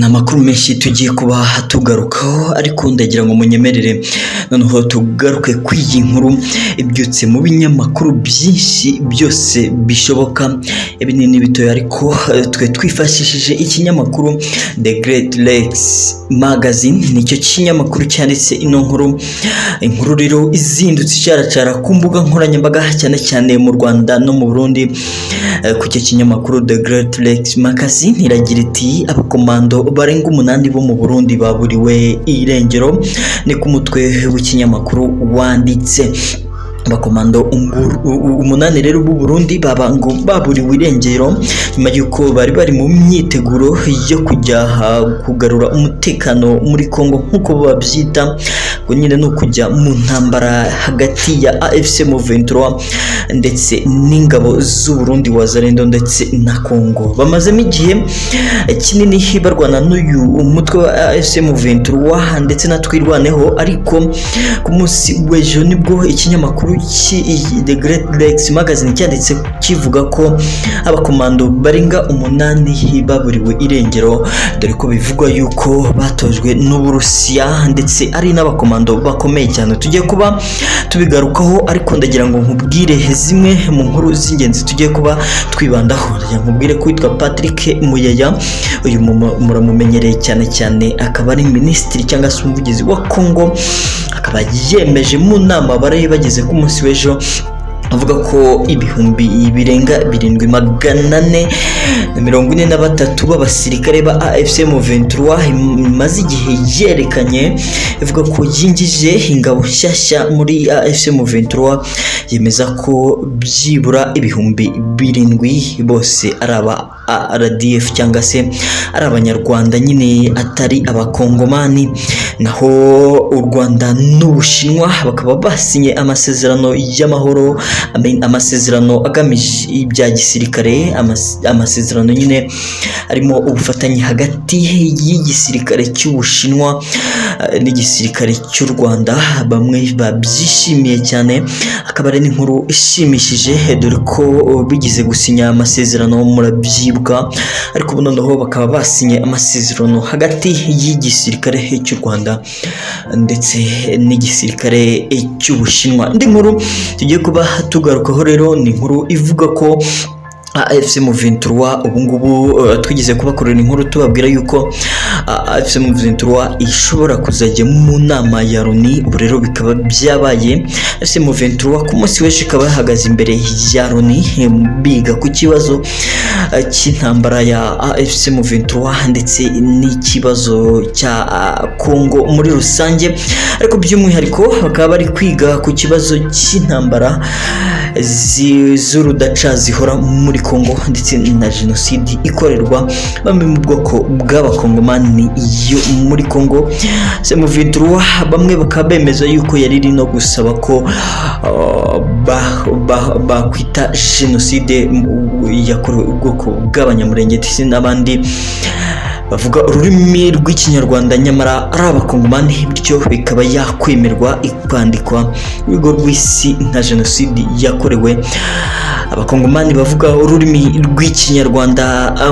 Amakuru menshi tugiye kuba tugarukaho ariko ndagira ngo munyemerere noneho tugaruke kw'iyi nkuru ibyutse mu binyamakuru byinshi byose bishoboka ibinini bitoya ariko twe twifashishije ikinyamakuru The Great Lakes Magazine nicyo kinyamakuru cyanditse ino inkuru rero izindutse cyaracara ku mbuga nkoranyambaga cyane cyane mu Rwanda no mu Burundi ku cyo kinyamakuru The Great Lakes Magazine iragira iti abakomando barenga 8 bo mu Burundi baburiwe irengero ni ku mutwe w'ikinyamakuru wanditse abakomando 8 rero b'u Burundi babango baburiwe irengero nyuma yuko bari mu myiteguro yo kujya kugarura umutekano muri Kongo nkuko babyita ngo nyine no kujya mu ntambara hagati ya AFC M23 ndetse n'ingabo z'u Burundi wazarendo ndetse na Kongo bamazemo igihe kinini barwana n'uyu umutwe wa AFC M23 ndetse natwirwaneho ariko ku munsi w'ejo nibwo ikinyamakuru The Great Lakes Magazine cyanditse kivuga ko abakomando barenga 8 baburiwe irengero dore ko bivugwa yuko batojwe n'Uburusiya ndetse ari n'abakomando bakomeye cyane tugiye kuba tubigarukaho ariko ndagira ngo nkubwire zimwe mu nkuru z'ingenzi tugiye kuba twibandaho ndagira nkubwire ko witwa Patrick Muyaya uyu muramumenyereye cyane akaba ari minisitiri cyangwa se umuvugizi wa Kongo akaba yemeje mu nama bari bageze ku munsi w'ejo avuga ko ibihumbi birenga 7,443 b'abasirikare ba AFC M23 maze igihe yerekanye ivuga ko yingije ingabo nshyashya muri AFC M23 yemeza ko byibura ibihumbi 7 bose araba RDF cyangwa se ari abanyarwanda nyine atari abakongomani naho u Rwanda n'Ubushinwa bakaba basinye amasezerano y'amahoro amasezerano agamije ibya gisirikare amasezerano nyine arimo ubufatanye hagati y'igisirikare cy'Ubushinwa n'igisirikare cy'u Rwanda bamwe babyishimiye cyane akaba ari n'inkuru ishimishije dore ko bigize gusinya amasezerano murabyibuka ariko noneho bakaba basinye amasezerano hagati y'igisirikare cy'u Rwanda ndetse n'igisirikare cy'Ubushinwa indi nkuru tugiye kuba tugarukaho rero ni inkuru ivuga ko AFC M23 ubungubu twigize kubakorera inkuru tubabwira yuko AFC M23 ishobora kuzajya mu nama ya Loni ubu rero bikaba byabaye AFC M23 ku munsi w'ejo ikaba yahagaze imbere ya Loni biga ku kibazo cy'intambara ya AFC M23 ndetse n'ikibazo cya Kongo muri rusange ariko by'umwihariko bakaba bari kwiga ku kibazo cy'intambara z'urudaca zihora muri Kongo ndetse na jenoside ikorerwa bamwe mu bwoko bw'abakongomani yo muri Kongo M23 bamwe bakaba bemeza yuko yari no gusaba ko bakwita jenoside yakorewe ubwoko bw'abanyamurenge ndetse n'abandi bavuga ururimi rw'ikinyarwanda nyamara ari abakongomani bityo bikaba yakwemerwa ikandikwa urwego rw'isi nka jenoside yakorewe abakongomani bavuga ururimi rw'ikinyarwanda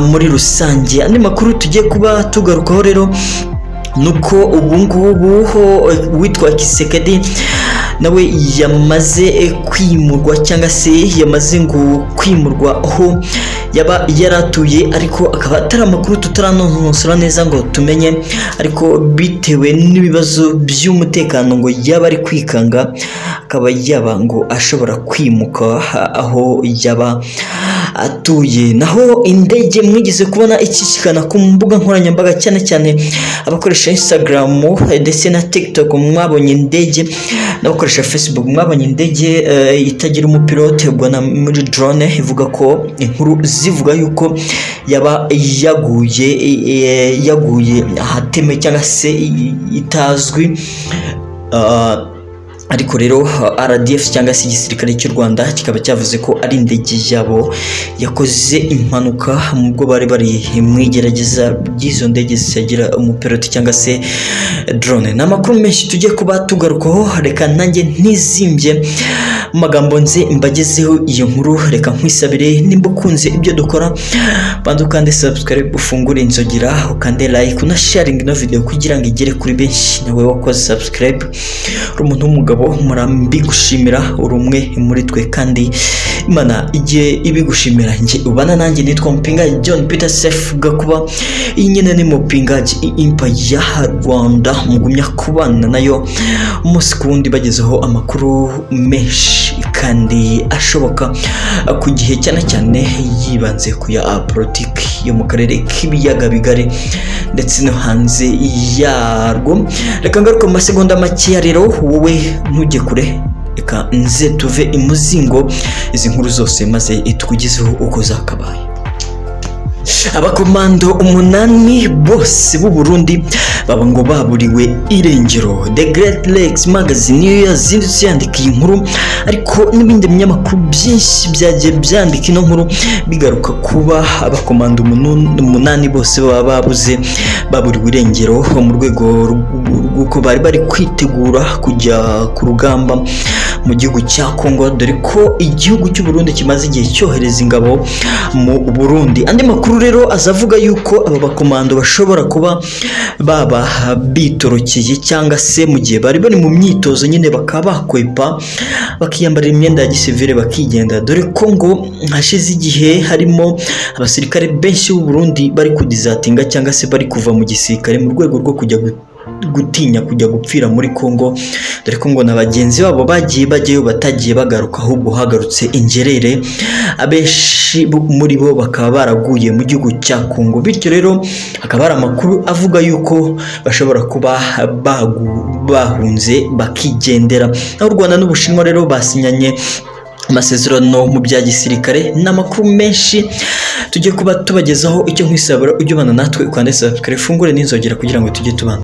muri rusange andi makuru tugiye kuba tugarukaho rero nuko ubungubu witwa Kisekedi nawe yamaze kwimurwa cyangwa se yamaze ngo kwimurwa aho yaba yaratuye ariko akaba atari amakuru tutaranonosora neza ngo tumenye ariko bitewe n'ibibazo by'umutekano ngo yaba ari kwikanga akaba yaba ngo ashobora kwimuka aho yaba atuye naho indege mwigize kubona ikikikana ku mbuga nkoranyambaga cyane abakoresha Instagram ndetse na TikTok mwabonye indege n'abakoresha Facebook mwabonye indege itagira umupilote ubwo muri drone ivuga ko inkuru zivuga yuko yaba yaguye ahateme cyangwa se itazwi ariko rero RDF cyangwa se igisirikare cy'u Rwanda kikaba cyavuze ko ari indege yabo yakoze impanuka mubwo bari mu igerageza ry'izo ndege zitagira umupilote cyangwa se drone. N'amakuru menshi tujye kuba tugarukaho, reka nanjye ntizimbye mu magambo nze mbagezeho iyo nkuru. Reka nkwisabire nimba ukunze ibyo dukora, banza ukande subscribe, ufungure inzogera, ukande like, una sharing ino video kugira ngo igere kuri benshi. Nawe wakoze subscribe uri umuntu w'umugabo, murambi gushimira, uri umwe muri twe kandi Imana igiye ibigushimira. Nje ubana nanjye nitwa Mpinga John Peter Safe Gakuba. Iyi nyine ni Mpingaji Empire ya Rwanda, mugumya kubana nayo umunsi ku wundi bagezeho amakuru menshi kandi ashoboka ku gihe, cyane cyane yibanze ku ya politiki yo mu karere k'ibiyaga bigari ndetse no hanze yarwo. Reka ngaruka mu masegonda make rero, wowe ntujye kure, reka nze tuve imuzingo izi nkuru zose maze itukugezeho uko zakabaye. Abakomando 8 bose b'u Burundi baba ngo baburiwe irengero. The Great Lakes Magazine niyo yazindutse yandika iyi nkuru, ariko n'ibindi binyamakuru byinshi byagiye byandika ino nkuru bigaruka kuba abakomando 8 bose baba babuze, baburiwe irengero mu rwego rw'uko bari kwitegura kujya ku rugamba mu gihugu cya Kongo, dore ko igihugu cy'u Burundi kimaze igihe cyohereza ingabo mu Burundi. Andi makuru rero azavuga yuko aba bakomando bashobora kuba baba bitorokeye cyangwa se mu gihe bari mu myitozo nyine bakaba bakwepa bakiyambarira imyenda ya gisivile bakigenda, dore ko ngo hashize igihe harimo abasirikare benshi b'u Burundi bari kudizatinga cyangwa se bari kuva mu gisirikare mu rwego rwo kujya gutinya kujya gupfira muri Kongo, dore ko ngo na bagenzi babo bagiye bajyayo batagiye bagaruka, ahubwo hagarutse ingerere, abenshi muri bo bakaba baraguye mu gihugu cya Kongo. Bityo rero hakaba hari amakuru avuga yuko bashobora kuba bahunze bakigendera. Aho u Rwanda n'Ubushinwa rero basinyanye amasezerano mu bya gisirikare. N'amakuru menshi tujye kuba tubagezaho. Icyo nkwisabira ujye ubana natwe, ukande subscribe, fungure n'inzogera kugira ngo tujye tubana.